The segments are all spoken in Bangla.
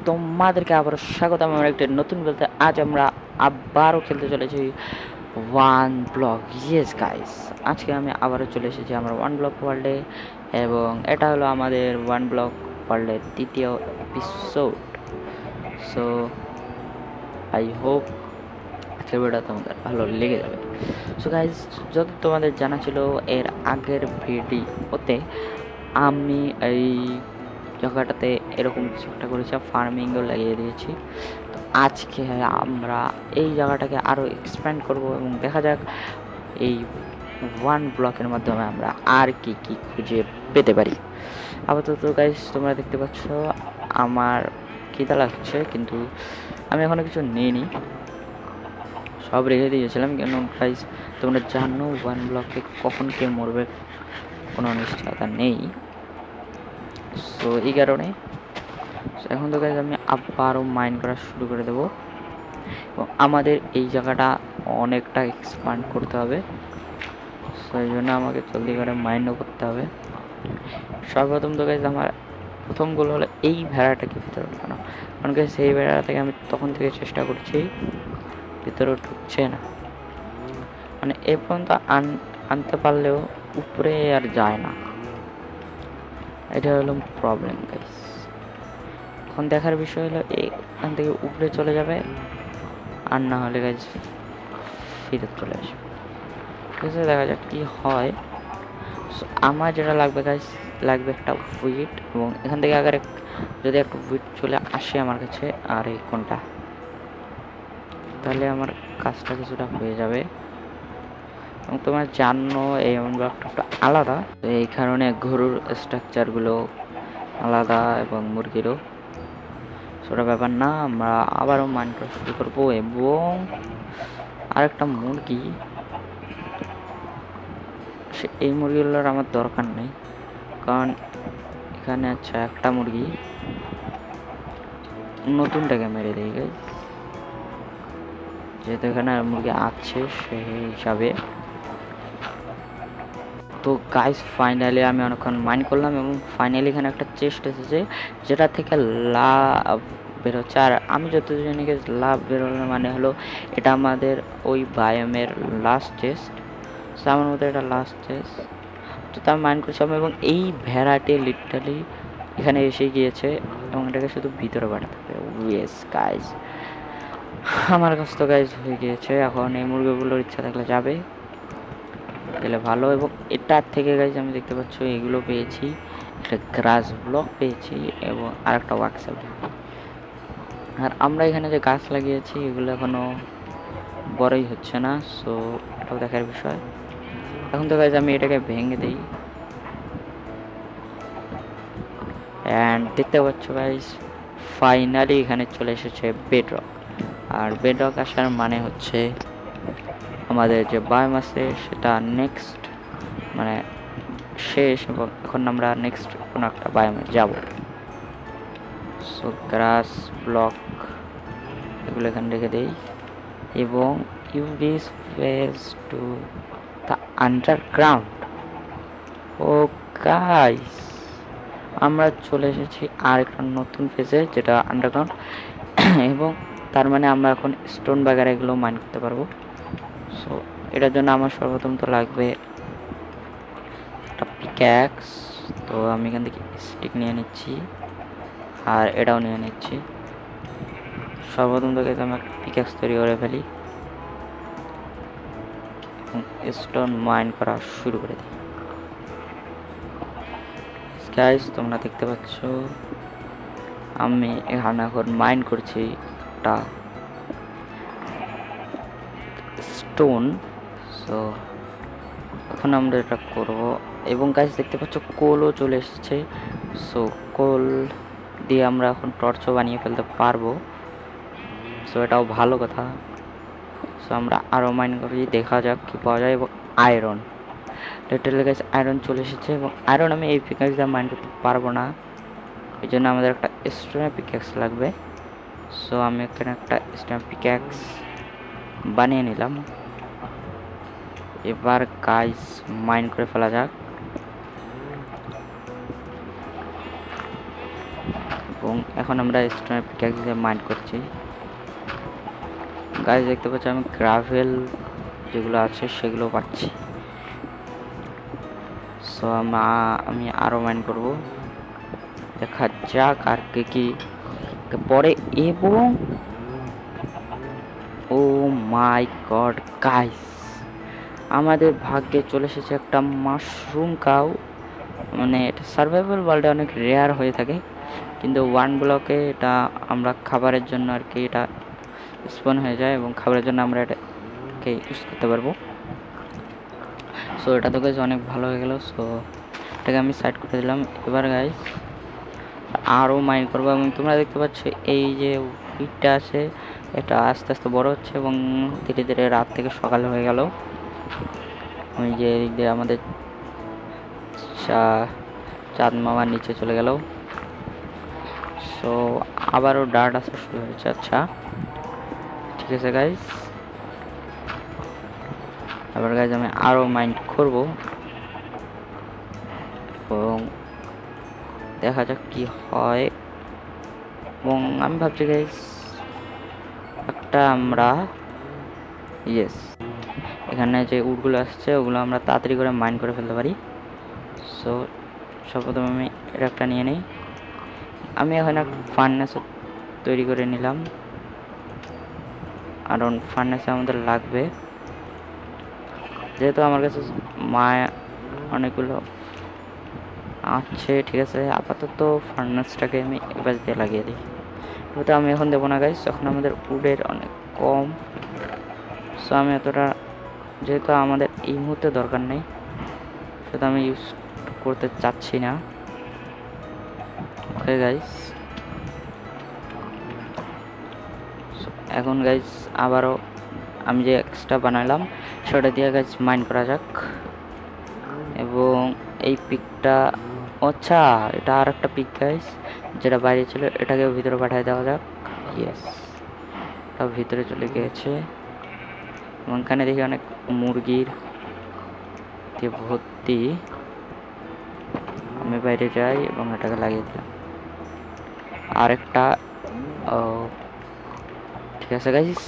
তোমাদেরকে আবারও স্বাগতম আমার একটা নতুন বলতে। আজ আমরা আবারও খেলতে চলেছি ওয়ান ব্লক। ইয়েস গাইস, আজকে আমি আবারও চলে এসেছি আমার ওয়ান ব্লক ওয়ার্ল্ডে, এবং এটা হলো আমাদের ওয়ান ব্লক ওয়ার্ল্ডের দ্বিতীয় এপিসোড। সো আই হোপ আজকের ভিডিওটা তোমাদের ভালো লেগে যাবে। সো গাইস, যদি তোমাদের জানা ছিল এর আগের ভিডিওতে আমি এই জায়গাটাতে এরকম কিছু একটা করেছি, ফার্মিংও লাগিয়ে দিয়েছি। তো আজকে আমরা এই জায়গাটাকে আরও এক্সপ্যান্ড করব এবং দেখা যাক এই ওয়ান ব্লকের মাধ্যমে আমরা আর কি কি খুঁজে পেতে পারি। আপাতত গাইস তোমরা দেখতে পাচ্ছ আমার খিদা লাগছে, কিন্তু আমি এখনো কিছু নিইনি, সব রেখে দিয়েছিলাম। কেন গাইস, তোমরা জানো ওয়ান ব্লকে কখন কে মরবে কোনো নিশ্চয়তা নেই। সো এই কারণে এখন তো গাইস আমি আবারও মাইন করা শুরু করে দেবো, এবং আমাদের এই জায়গাটা অনেকটা এক্সপান্ড করতে হবে। সো এই জন্য আমাকে জলদি করে মাইনও করতে হবে। সর্বপ্রথম তো গাইস আমার প্রথম গোল হলো এই ভেড়াটাকে ভিতরে ঢোকানো, কারণ গাইস সেই ভেড়া থেকে আমি তখন থেকে চেষ্টা করছি, ভিতরে ঢুকছে না। মানে এ পর্যন্ত আনতে পারলেও উপরে আর যায় না, এটা হলো প্রবলেম গাইস। এখন দেখার বিষয় হলো এখান থেকে উপরে চলে যাবে, আর না হলে গাইস ফিরে চলে আসবে। ঠিক আছে, দেখা যাক কি হয়। আমার যেটা লাগবে গাইস, লাগবে একটা উইট, এবং এখান থেকে আগে যদি একটা উইট চলে আসে আমার কাছে, আর এই কোনটা, তাহলে আমার কাজটা কিছুটা হয়ে যাবে। এবং তোমরা জানো এই ব্লকটা একটু আলাদা, তো এই কারণে গরুর স্ট্রাকচারগুলো আলাদা এবং মুরগিরও সেটা ব্যাপার না। আমরা আবারও মাইন করা শুরু করবো, এবং আরেকটা মুরগি, এই মুরগিগুলোর আমার দরকার নেই, কারণ এখানে আচ্ছা একটা মুরগি নতুনটাকে মেরে দেয় গাইস, যেহেতু এখানে মুরগি আছে সেই হিসাবে। তো গাইস ফাইনালি আমি অনেকক্ষণ মাইন করলাম, এবং ফাইনালি এখানে একটা চেস্ট এসেছে যেটা থেকে লাভ বেরোচ্ছে। আর আমি যতদূর জানি লাভ বেরোনোর মানে হলো এটা আমাদের ওই বায়োমের লাস্ট চেস্ট। সো আমার মধ্যে এটা লাস্ট চেস্ট, তো আমি মাইন্ড করছিলাম, এবং এই ভেড়াটি লিটারালি এখানে এসে গিয়েছে, এবং এটাকে শুধু ভিতরে পাঠাতে হবে। ইয়েস গাইজ, আমার কাছ তো গাইজ হয়ে গিয়েছে। এখন এই মুরগিগুলোর ইচ্ছা থাকলে যাবে, গেলে ভালো। এবং এটার থেকে গাইজ আমি দেখতে পাচ্ছ এগুলো পেয়েছি, একটা গ্রাস ব্লক পেয়েছি, এবং আর একটা ওয়ার্কশপ। আর আমরা এখানে যে গাছ লাগিয়েছি এগুলো এখনো বড়ই হচ্ছে না, সো এটাও দেখার বিষয়। এখন তো গাইজ আমি এটাকে ভেঙে দিই, অ্যান্ড দেখতে পাচ্ছ গাইজ ফাইনালি এখানে চলে এসেছে বেডরক। আর বেডরক আসার মানে হচ্ছে আমাদের যে বায়োম আছে সেটা নেক্সট মানে শেষ, এবং এখন আমরা নেক্সট কোনো একটা বায়োমে যাব। সো গ্রাস ব্লক এগুলো এখানে রেখে দেই, এবং use this phase to the underground. Oh guys, আমরা চলে এসেছি আর একটা নতুন ফেজে, যেটা আন্ডারগ্রাউন্ড, এবং তার মানে আমরা এখন স্টোন বাগার এগুলো মাইন করতে পারবো। সো এটার জন্য আমার সর্বপ্রথম তো লাগবে একটা পিক্যাক্স। তো আমি এখান থেকে স্টিক নিয়ে নিচ্ছি, আর এটাও নিয়ে নিচ্ছি। সর্বপ্রথম তো আমি একটা পিক্যাক্স তৈরি করে ফেলি, এবং স্টোন মাইন করা শুরু করে দিই। গাইস তোমরা দেখতে পাচ্ছ আমি এখানে এখন মাইন করছি একটা স্টোন। সো এখন আমরা এটা করব, এবং গাইস দেখতে পাচ্ছ কোলও চলে এসেছে। সো কোল দিয়ে আমরা এখন টর্চও বানিয়ে ফেলতে পারবো, সো এটাও ভালো কথা। সো আমরা আরও মাইন করি, দেখা যাক কি পাওয়া যায়। এবং আয়রন, লিটারালি গাইস আয়রন চলে এসেছে, এবং আয়রন আমি এই পিক্যাক্স দিয়ে মাইন করতে পারবো না, এই জন্য আমাদের একটা স্টোনের পিক্যাক্স লাগবে। সো আমি এখানে একটা স্টোনের পিক্যাক্স বানিয়ে নিলাম। এবার গাইস মাইন করে ফেলা যাক, এবং এখন আমরা স্টোনের পিকাক্স দিয়ে মাইন্ড করছি। গাইস দেখতে পাচ্ছি আমি গ্রাভেল যেগুলো আছে সেগুলো পাচ্ছি। সো আমি আরও মাইন্ড করব, দেখা যাক আর কি পরে। এবং ও মাই গড গাইস, আমাদের ভাগ্যে চলে এসেছে একটা মাশরুম কাউ। মানে এটা সার্ভাইভাল ওয়ার্ল্ডে অনেক রেয়ার হয়ে থাকে, কিন্তু ওয়ান ব্লকে এটা আমরা খাবারের জন্য আর কি এটা স্পন হয়ে যায় এবং খাবারের জন্য আমরা এটাকে ইউজ করতে পারবো। সো এটা তো গাইস অনেক ভালো হয়ে গেল। সো এটাকে আমি সাইড করে দিলাম। এবার গাইস আরও মাইন করবো এবং তোমরা দেখতে পাচ্ছ এই যে উইটটা আছে এটা আস্তে আস্তে বড় হচ্ছে এবং ধীরে ধীরে রাত থেকে সকাল হয়ে গেল। ওই যে এদিক দিয়ে আমাদের চাঁদ মামার নিচে চলে গেল। সো আবারও ডার্ট আসা শুরু হয়েছে। আচ্ছা ঠিক আছে গাইস, এবার গাইস আমি আরও মাইন্ড করব এবং দেখা যাক কি হয়। এবং আমি ভাবছি গাইস একটা আমরা ইয়েস এখানে যে উডগুলো আসছে ওগুলো আমরা তাড়াতাড়ি করে মাইন্ড করে ফেলতে পারি। সো সর্বপ্রথম আমি এটা একটা নিয়ে নিই। আমি এখন একটা ফার্নেস তৈরি করে নিলাম, কারণ ফার্নেসে আমাদের লাগবে, যেহেতু আমার কাছে অনেকগুলো আছে। ঠিক আছে, আপাতত ফার্নেসটাকে আমি এবার দিয়ে লাগিয়ে দিই। তো আমি এখন দেবো না গাইস, এখন আমাদের উডের অনেক কম। সো আমি এতটা, যেহেতু আমাদের এই মুহূর্তে দরকার নেই সেটা আমি ইউজ করতে চাচ্ছি না। ওকে গাইস, এখন গাইস আবারও আমি যে এক্সট্রা বানালাম সেটা দিয়ে গাইস মাইন করা যাক। এবং এই পিকটা, আচ্ছা এটা আর একটা পিক গাইস যেটা বাইরে ছিল, এটাকে ভিতরে পাঠিয়ে দেওয়া যাক। ইয়েস, এটা ভিতরে চলে গিয়েছে এবং এখানে দেখি অনেক মুরগির দিয়ে ভর্তি। আমি বাইরে যাই এবং এটাকে লাগিয়ে দিলাম আরেকটা। ঠিক আছে গাইস,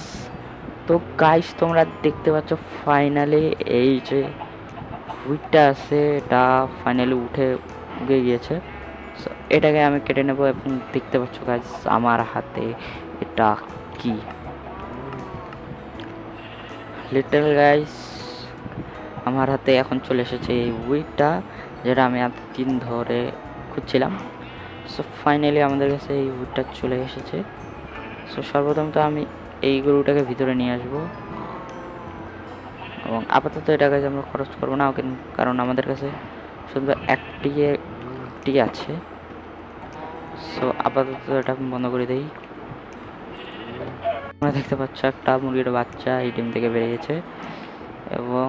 তো গাইস তোমরা দেখতে পাচ্ছ ফাইনালি এই যে হুইটটা আছে এটা ফাইনালি উঠে গিয়েছে। সো এটাকে আমি কেটে নেব এবং দেখতে পাচ্ছ গাইস আমার হাতে এটা কি লিটল গাইস, আমার হাতে এখন চলে এসেছে এই উইটটা যেটা আমি এতদিন ধরে খুঁজছিলাম। সো ফাইনালি আমাদের কাছে এই উইটটা চলে এসেছে। সো সর্বপ্রথম তো আমি এই গরুটাকে ভিতরে নিয়ে আসবো এবং আপাতত এটা কাছে আমরা খরচ করবো না, কারণ আমাদের কাছে শুধু একটি আছে। সো আপাতত এটা বন্ধ করে দেই। আমরা দেখতে পাচ্ছ একটা মুরগির বাচ্চা এই ডিম থেকে বেরিয়েছে এবং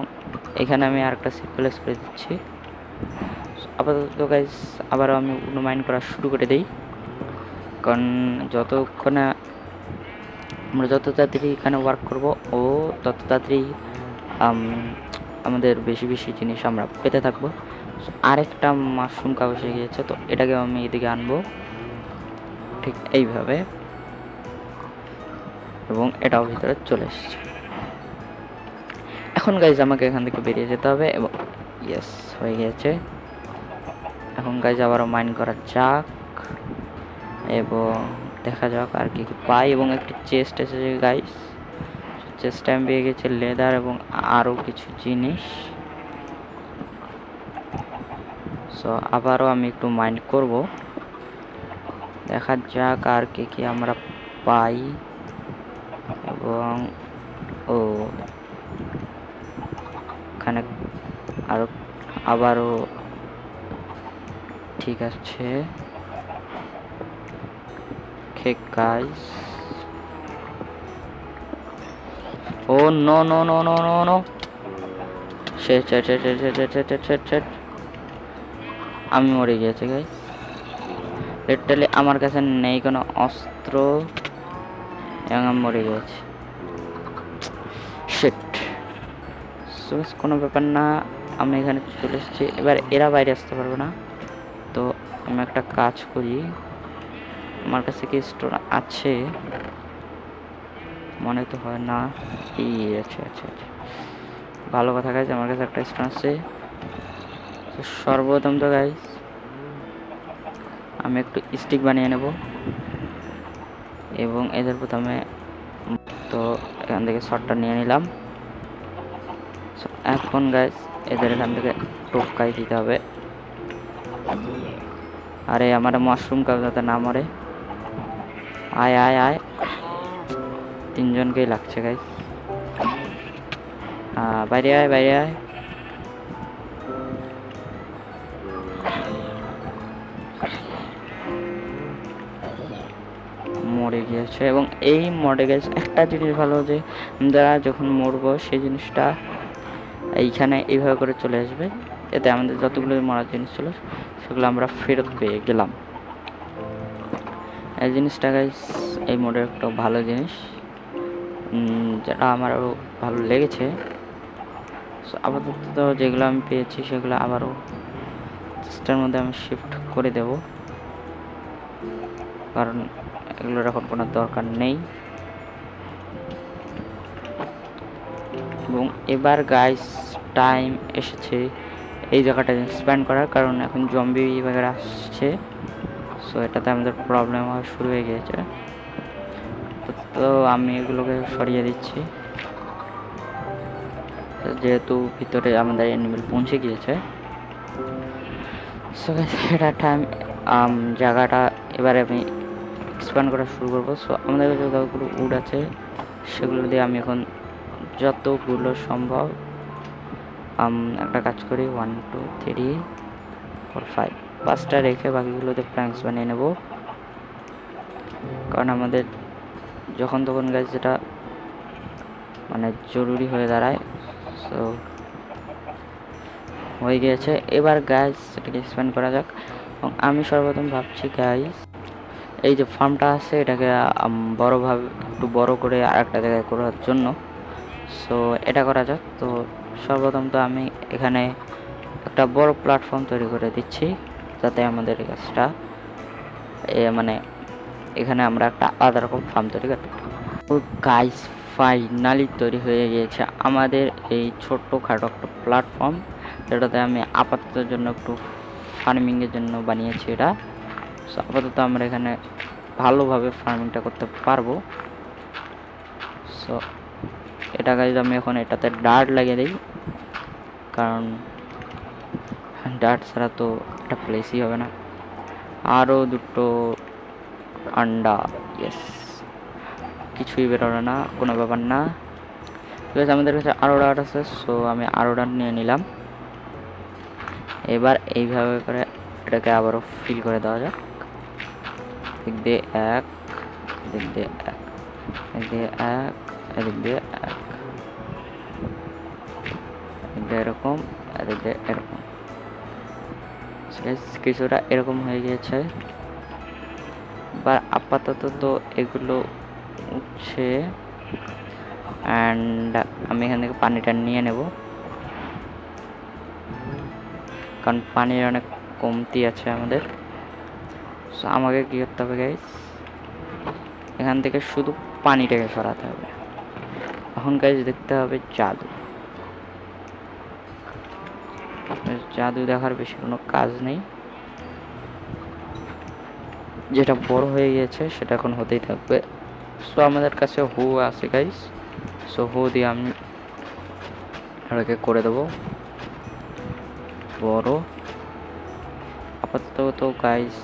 এখানে আমি আরেকটা সিট প্লেস করে দিচ্ছি। আপাতত গাইস আবারও আমি অনুমান করা শুরু করে দিই, কারণ যতক্ষণে আমরা যত তাড়াতাড়ি এখানে ওয়ার্ক করব ও তত তাড়াতাড়ি আমাদের বেশি বেশি জিনিস আমরা পেতে থাকবো। আরেকটা মাশরুম কাগজ এসে গিয়েছে, তো এটাকে আমি এদিকে আনবো ঠিক এইভাবে এবং এটাও ভিতরে চলে এসেছে। এখন গাইজ আমাকে এখান থেকে বেরিয়ে যেতে হবে এবং ইয়েস হয়ে গিয়েছে। এখন গাইজ আবারও মাইন করা যাক এবং দেখা যাক আর কি পাই। এবং একটি চেস্ট এসেছে গাইজ, চেস্টে আমি পেয়ে গেছি লেদার এবং আরও কিছু জিনিস। সো আবারও আমি একটু মাইন্ড করব, দেখা যাক আর কি আমরা পাই। এবং ও এখানে আবারও ঠিক আছে guys. Oh no no no no no no আমি মরে গিয়েছি গাইস, লিটারালি আমার কাছে নেই কোনো অস্ত্র এবং আমি মরে গিয়েছি। শিট, কোনো ব্যাপার না, আমি এখানে চলে এসেছি। এবার এরা বাইরে আসতে পারবে না, তো আমি একটা কাজ করি, আমার কাছে কি স্টোন আছে মনে তো হয় না। এই আচ্ছা আচ্ছা আচ্ছা, ভালো কথা গাইজ, আমার কাছে একটা স্টোন আছে। সর্বপ্রথম তো গাইজ আমি একটু স্টিক বানিয়ে নেব এবং এদের প্রথমে তো এখান থেকে শটটা নিয়ে নিলাম। এখন গাইজ এদের এখান থেকে টোপকাই দিতে হবে। আরে আমার মাশরুম কাউ যাতে না মরে। আয় আয় আয়, তিনজনকেই লাগছে গাইজ। বাইরে আয় বাইরে আয়। মরে গিয়েছে। এবং এই মরে গেছে একটা জিনিস ভালো যে যারা যখন মরবো সেই জিনিসটা এইখানে এইভাবে করে চলে আসবে, এতে আমাদের যতগুলো মরার জিনিস ছিল সেগুলো আমরা ফেরত পেয়ে গেলাম। এই জিনিসটা গাইস এই মোডের একটা ভালো জিনিস, যেটা আমারও ভালো লেগেছে। আপাতত যেগুলো আমি পেয়েছি সেগুলো আবারও চেষ্টার মধ্যে আমি শিফট করে দেব, কারণ এগুলোর এখন কোনো দরকার নেই। এবং এবার গাইস টাইম এসেছে এই জায়গাটা এক্সপ্যান্ড করার, কারণ এখন জম্বি বাগেরা আসছে। সো এটাতে আমাদের প্রবলেম হওয়া শুরু হয়ে গিয়েছে। তো আমি এগুলোকে সরিয়ে দিচ্ছি, যেহেতু ভিতরে আমাদের এনিমেল পৌঁছে গিয়েছে। সো এটা টাইম জায়গাটা এবারে আমি এক্সপ্যান্ড করা শুরু করবো। সো আমাদের কাছে যতগুলো উড আছে সেগুলো দিয়ে আমি এখন যতগুলো সম্ভব একটা কাজ করি, 1 2 3 4 5 5টা রেখে বাকিগুলোতে প্ল্যাঙ্কস বানিয়ে নেব, কারণ আমাদের যখন তখন গাছ যেটা মানে জরুরি হয়ে দাঁড়ায়। সো হয়ে গিয়েছে, এবার গাছ এটাকে এক্সপ্যান্ড করা যাক। এবং আমি সর্বপ্রথম ভাবছি গাইস এই যে ফার্মটা আছে এটাকে বড়োভাবে একটু বড় করে আর একটা জায়গায় করার জন্য। সো এটা করা যাক। তো সর্বপ্রথম তো আমি এখানে একটা বড় প্ল্যাটফর্ম তৈরি করে দিচ্ছি, যাতে আমাদের কাজটা মানে এখানে আমরা একটা আলাদা রকম ফার্ম তৈরি করতে পারি। তো গাইস ফাইনালি তৈরি হয়ে গিয়েছে আমাদের এই ছোট্টখাটো একটা প্ল্যাটফর্ম, যেটাতে আমি আপাতত জন্য একটু ফার্মিংয়ের জন্য বানিয়েছি এটা। সো আপাতত আমরা এখানে ভালোভাবে ফার্মিংটা করতে পারবো। সো এটা গাইজ আমি এখন এটাতে ডার্ট লাগিয়ে দিই, কারণ ডার্ট ছাড়া তো একটা প্লেসই হবে না। আরও দুটো আন্ডা, ইয়েস, কিছুই বেরোলো না, কোনো ব্যাপার না। ঠিক আছে, আমাদের কাছে আরও ডার্ট আছে। সো আমি আরও ডার্ট নিয়ে নিলাম। এবার এইভাবে করে এটাকে আবারও ফিল করে দেওয়া যাক। দিক দিয়ে এক, দিক দিয়ে এক, এদিক দিয়ে এক, এদিক দিয়ে এক, এদিক দিয়ে এরকম, এদিক দিয়ে এরকম। কিছুটা এরকম হয়ে গিয়েছে। বা আপাতত তো এগুলো উঠছে, অ্যান্ড আমি এখান থেকে পানিটা নিয়ে নেব, কারণ পানির অনেক কমতি আছে আমাদের। সো আমাকে কী করতে হবে গাইস, এখান থেকে শুধু পানিটাকে সরাতে হবে। এখন গাইস দেখতে হবে জাদু। জাদু দেখার বেশি কোনো কাজ নেই, যেটা বড় হয়ে গিয়েছে সেটা এখন হতেই থাকবে। সো আমাদের কাছে হু আছে গাইস, সো হু দিয়ে আমি এটাকে করে দেবো বড়। আপাতত তো গাইস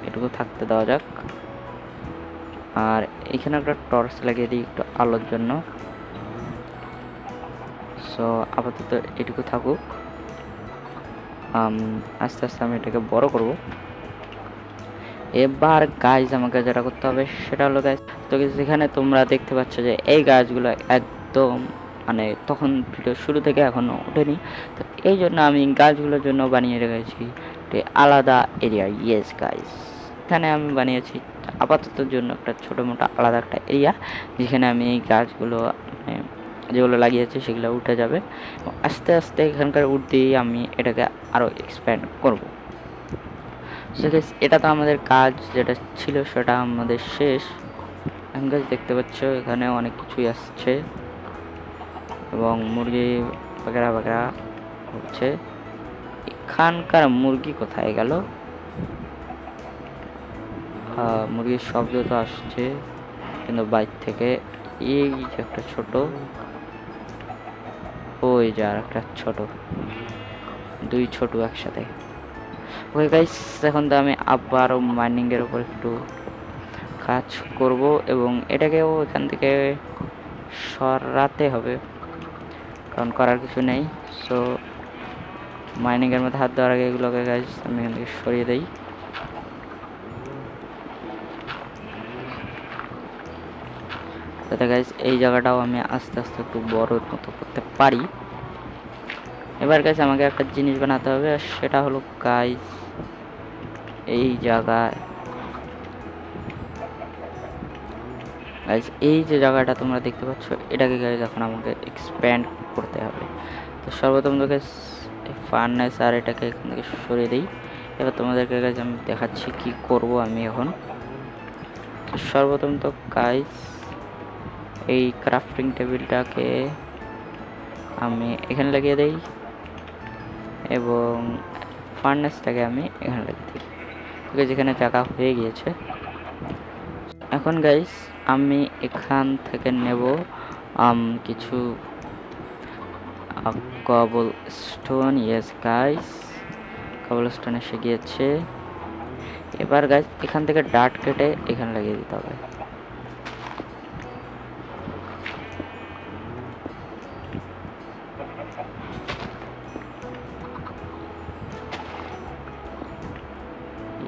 এটুকু থাকতে দেওয়া যাক। আর এখানে একটা টর্চ লাগিয়ে দিই একটু আলোর জন্য। সো আপাতত এটুকু থাকুক, আস্তে আস্তে আমি এটাকে বড় করব। এবার গাছ আমাকে যেটা করতে হবে সেটা হলো গাছ, তো যেখানে তোমরা দেখতে পাচ্ছ যে এই গাছগুলো একদম মানে তখন ভিডিও শুরু থেকে এখনো ওঠেনি, তো এই জন্য আমি গাছগুলোর জন্য বানিয়ে রেখেছি আলাদা এরিয়া। ইয়েস গাইস, এখানে আমি বানিয়েছি আপাতত জন্য একটা ছোটো মোটো আলাদা একটা এরিয়া, যেখানে আমি এই গাছগুলো মানে যেগুলো লাগিয়েছি সেগুলো উঠে যাবে। আস্তে আস্তে এখানকার উঠ দিয়ে আমি এটাকে আরও এক্সপ্যান্ড করব। সো গাইস এটা তো আমাদের কাজ যেটা ছিল সেটা আমাদের শেষ। এখন গাইস দেখতে পাচ্ছ এখানে অনেক কিছুই আসছে এবং মুরগি বাগেরা বাগেরা হচ্ছে। এখানকার মুরগি কোথায় গেল? মুরগির শব্দ তো আসছে কিন্তু বাইরে থেকে। এই যে একটা ছোট, ওই যে আর একটা ছোট, দুই ছোট একসাথে। ওকে গাইস এখন তো আমি আবারও মাইনিং এর উপর একটু কাজ করব এবং এটাকেও এখান থেকে সরাতে হবে, কারণ করার কিছু নেই। সো মাইনিং এর মধ্যে হাত দেওয়ার আগে এগুলোকে গাইস আমি এখান থেকে সরিয়ে দেই। তাতে গাইস এই জায়গাটাও আমি আস্তে আস্তে একটু বড় মতো করতে পারি। এবার গাইস আমাকে একটা জিনিস বানাতে হবে, আর সেটা হলো গাইস এই জায়গায় গাইস এই যে জায়গাটা তোমরা দেখতে পাচ্ছ এটাকে গাইস এখন আমাকে এক্সপ্যান্ড করতে হবে। তো সর্বপ্রথম তো গাইস ফার্নেস আর এটাকে এখান থেকে সরিয়ে দিই। এবার তোমাদেরকে গাইস আমি দেখাচ্ছি কি করব আমি এখন। তো সর্বপ্রথম তো গাইস এই ক্রাফটিং টেবিলটাকে আমি এখানে লাগিয়ে দেই এবং ফার্নেসটাকে আমি এখানে লাগিয়ে দিই। ওকে যেখানে জায়গা হয়ে গিয়েছে। এখন গাইস আমি এখান থেকে নেব কিছু কবল স্টোন। ইয়েস গাইস কবল স্টোন এসে গিয়েছে। এবার গাইস এখান থেকে ডার্ট কেটে এখানে লাগিয়ে দিতে হবে।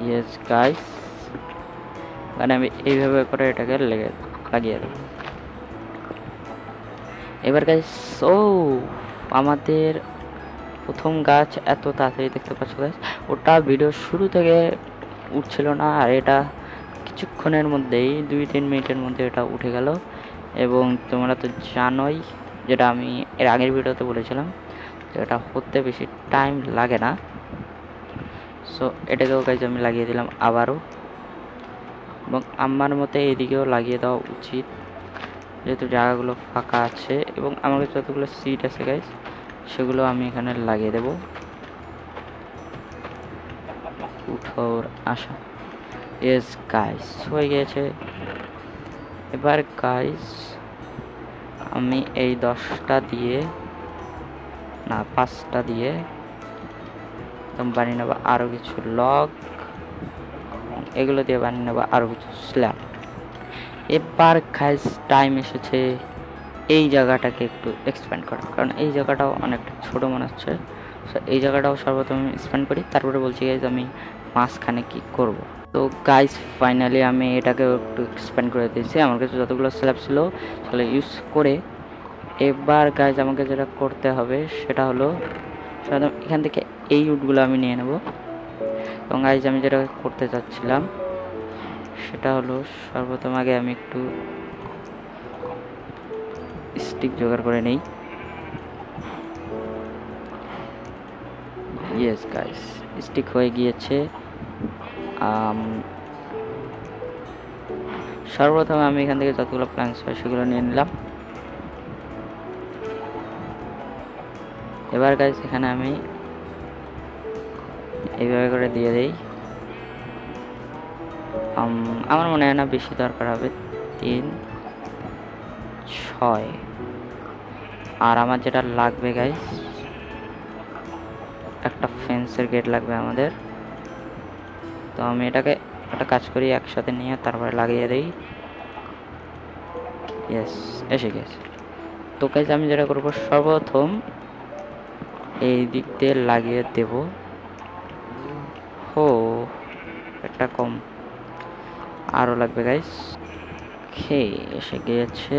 ইয়েস গাইস মানে আমি এইভাবে করে এটাকে লাগিয়ে দেব। এবার গাইস আমাদের প্রথম গাছ এত তাড়াতাড়ি দেখতে পাচ্ছ গাইস, ওটা ভিডিও শুরু থেকে উঠছিল না, আর এটা কিছুক্ষণের মধ্যেই 2-3 মিনিটের মধ্যে এটা উঠে গেল। এবং তোমরা তো জানোই যেটা আমি এর আগের ভিডিওতে বলেছিলাম যে এটা হতে বেশি টাইম লাগে না। সো এটাকেও গাইস আমি লাগিয়ে দিলাম আবারও, এবং আমার মতে এদিকেও লাগিয়ে দেওয়া উচিত যেহেতু জায়গাগুলো ফাঁকা আছে। এবং আমার কাছে যতগুলো সিট আছে গাইস সেগুলো আমি এখানে লাগিয়ে দেব। উঠোর আশা ইয়েস গাইস হয়ে গেছে। এবার গাইস আমি এই 10টা দিয়ে না 5টা দিয়ে বানিয়ে নেবো আরও কিছু লগ, এগুলো দিয়ে বানিয়ে নেবো আরও কিছু স্ল্যাব। এবার গাইস টাইম এসেছে এই জায়গাটাকে একটু এক্সপ্যান্ড করার, কারণ এই জায়গাটাও অনেকটা ছোট মনে হচ্ছে। সো এই জায়গাটাও সর্বপ্রথম এক্সপ্যান্ড করি, তারপরে বলছি গাইস আমি মাঝখানে কি করব। তো গাইস ফাইনালি আমি এটাকে একটু এক্সপ্যান্ড করে দিয়েছি। আমার কাছে যতগুলো স্ল্যাব ছিল সেগুলো ইউজ করে এবার গাইস আমাকে যেটা করতে হবে সেটা হলো এখান থেকে এই উডগুলো আমি নিয়ে নেব। এবং গাইস আমি যেটা করতে চাচ্ছিলাম সেটা হলো সর্বপ্রথম আগে আমি একটু স্টিক জোগাড় করে নেই। ইয়েস গাইস স্টিক হয়ে গিয়েছে। সর্বপ্রথম আমি এখান থেকে যতগুলো প্ল্যান্টস হয় সেগুলো নিয়ে নিলাম। এবার গাইস এখানে আমি এইভাবে করে দিয়ে দেই। আমার মনে হয় না বেশি দরকার হবে, 3 6। আর আমার যেটা লাগবে গাইস একটা ফেন্সের গেট লাগবে আমাদের। তো আমি এটাকে একটা কাজ করি একসাথে নিয়ে তারপরে লাগিয়ে দেই। ইয়েস এসে গেছে। তো গাইস আমি যেটা করবো সর্বপ্রথম এই দিক দিয়ে লাগিয়ে দেব। একটা কম আরও লাগবে গাইস। এসে গিয়েছে।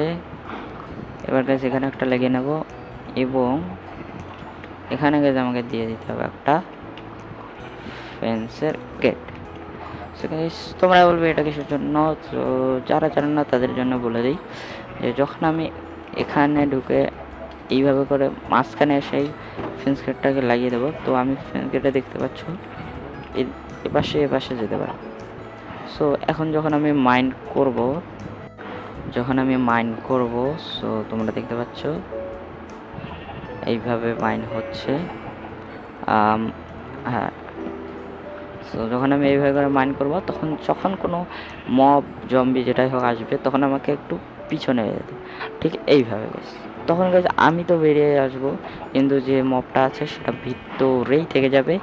এবার গাইস এখানে একটা লাগিয়ে নেব এবং এখানে গাইস আমাকে দিয়ে দিতে হবে একটা ফেন্সের গেট। তোমরা বলবে এটা কিসের জন্য, তো যারা জানেন না তাদের জন্য বলে দিই যে যখন আমি এখানে ঢুকে এইভাবে করে মাঝখানে সেই ফেন্স গেটটাকে লাগিয়ে দেবো, তো আমি ফেন্স গেটে দেখতে পাচ্ছ এপাশে যেতে পারে। সো এখন যখন আমি মাইন্ড করব, সো তোমরা দেখতে পাচ্ছ এইভাবে মাইন্ড হচ্ছে। হ্যাঁ, সো যখন আমি এইভাবে করে মাইন্ড করব, যখন কোনো মব জম্বি যেটাই হোক আসবে, তখন আমাকে একটু পিছনে যেতে, ঠিক এইভাবে গাইস। তখন গাইস আমি তো বেরিয়ে আসবো, কিন্তু যে মবটা আছে সেটা ভিতরেই থেকে যাবে,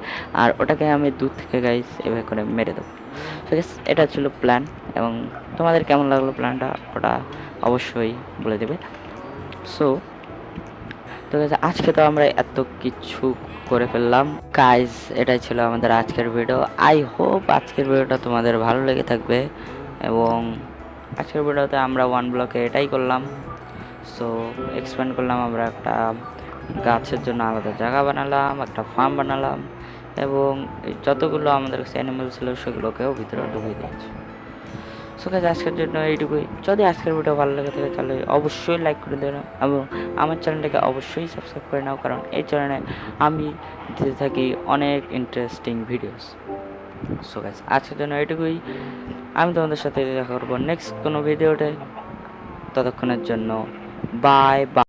আর ওটাকে আমি দূর থেকে গাইস এভাবে করে মেরে দেবো। তো গাইস এটা ছিল প্ল্যান, এবং তোমাদের কেমন লাগলো প্ল্যানটা ওটা অবশ্যই বলে দেবে। সো তো গাইস আজকে তো আমরা এত কিছু করে ফেললাম গাইস, এটাই ছিল আমাদের আজকের ভিডিও। আই হোপ আজকের ভিডিওটা তোমাদের ভালো লেগে থাকবে, এবং আজকের ভিডিওতে আমরা ওয়ান ব্লকে এটাই করলাম। সো এক্সপ্যান্ড করলাম, আমরা একটা গাছের জন্য আলাদা জায়গা বানালাম, একটা ফার্ম বানালাম, এবং যতগুলো আমাদের কাছে অ্যানিমেল ছিল সেগুলোকেও ভিতরে ঢুকিয়ে দিয়েছি। সো গাইস আজকের জন্য এইটুকুই। যদি আজকের ভিডিও ভালো লাগে থাকে তাহলে অবশ্যই লাইক করে দেবে, এবং আমার চ্যানেলটাকে অবশ্যই সাবস্ক্রাইব করে নাও, কারণ এই চ্যানেলে আমি দিতে থাকি অনেক ইন্টারেস্টিং ভিডিওস। সো গাইস আজকের জন্য এইটুকুই। আমি তোমাদের সাথে দেখা করবো নেক্সট কোনো ভিডিওতে। ততক্ষণের জন্য বাই বাই।